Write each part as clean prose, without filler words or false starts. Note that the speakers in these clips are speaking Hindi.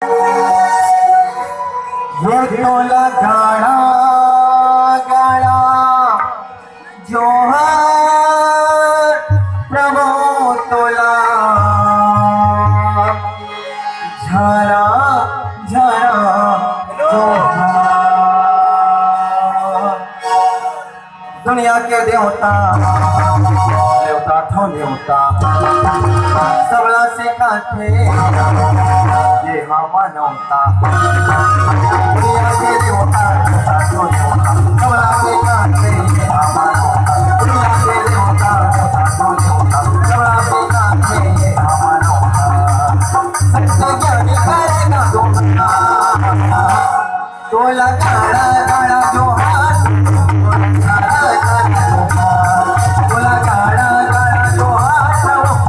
ये तोला गाड़ा गाड़ा जोहर प्रभु तोला झरा झरा जोहर। दुनिया के देवता देवता ठो देवता सबला से काटे ये मानवता। दुनिया के देवता देवता ठो देवता सबला से काटे ये मानवता। दुनिया के देवता देवता ठो देवता सबला से काटे ये मानवता। सत्य ज्ञानी करेगा दोहा तोला गाड़ा गाड़ा जोहार तोला गाड़ा गाड़ा जोहार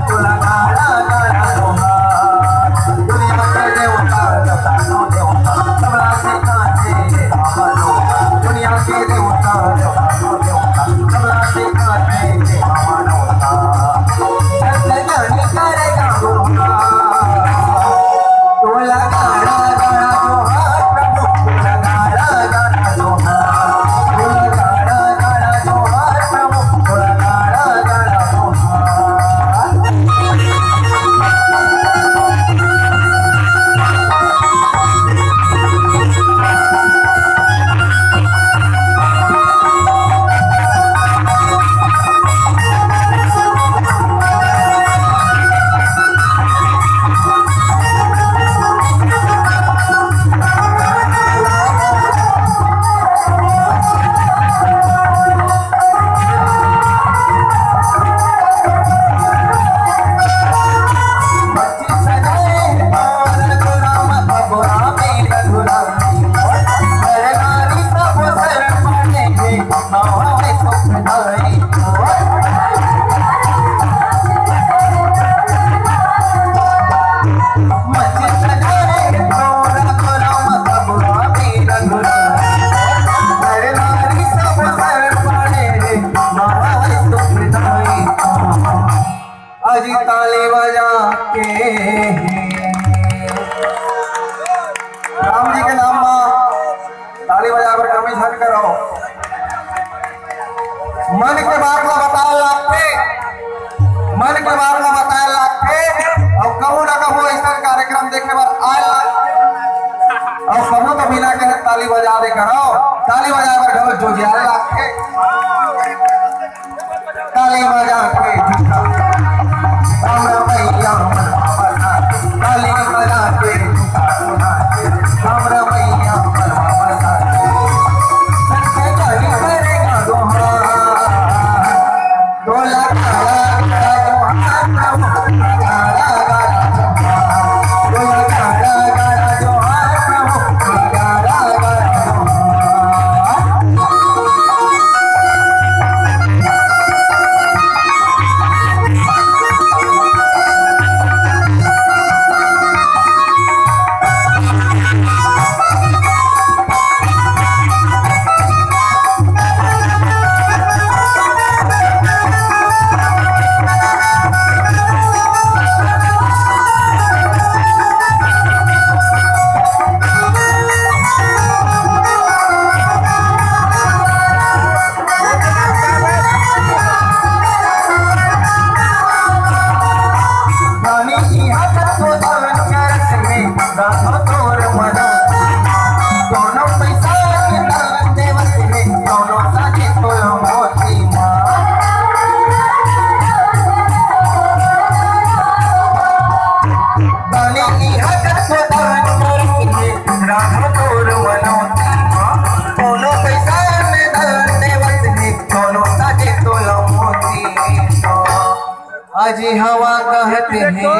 तोला गाड़ा गाड़ा जोहार। दुनिया के देवता देवता ठो देवता सबला से काटे ये मानवता। दुनिया के देवता देवता ठो देवता सबला से काटे ये मानवता। सत्य ज्ञानी करेगा दोहा तोला गाड़ा गाड़ा जोहार प्रभु तोला गाड़ा गाड़ा जोहार। तोला गाड़ा गाड़ा जोहार प्रभु तोला गाड़ा गाड़ा जोहार। अजी ताली बजा के राम जी के नाम में ताली बजा कर कमी झट करो। मन के बात ला बताए लागते मन के बात ला बताए लागते और कहूँ ना कहूँ ऐसा कार्यक्रम देखने पर आए और कहूँ तो बिना कहे ताली बजा दे करो। ताली बजा कर घरों जो ज्यादा लागते ताली बजा के राम मैया ताली बजा के राम मैया सत्य ज्ञानी करेगा दोहा तोला गाड़ा गाड़ा जोहार प्रभु तोला गाड़ा गाड़ा जोहार। तोला गाड़ा गाड़ा जोहार प्रभु तोला गाड़ा गाड़ा अजी हवा कहते हैं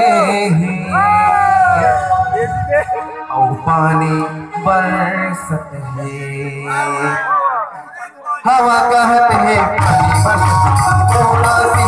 और पानी बरसते हैं। हवा कहते हैं पानी बरसते थोड़ा सी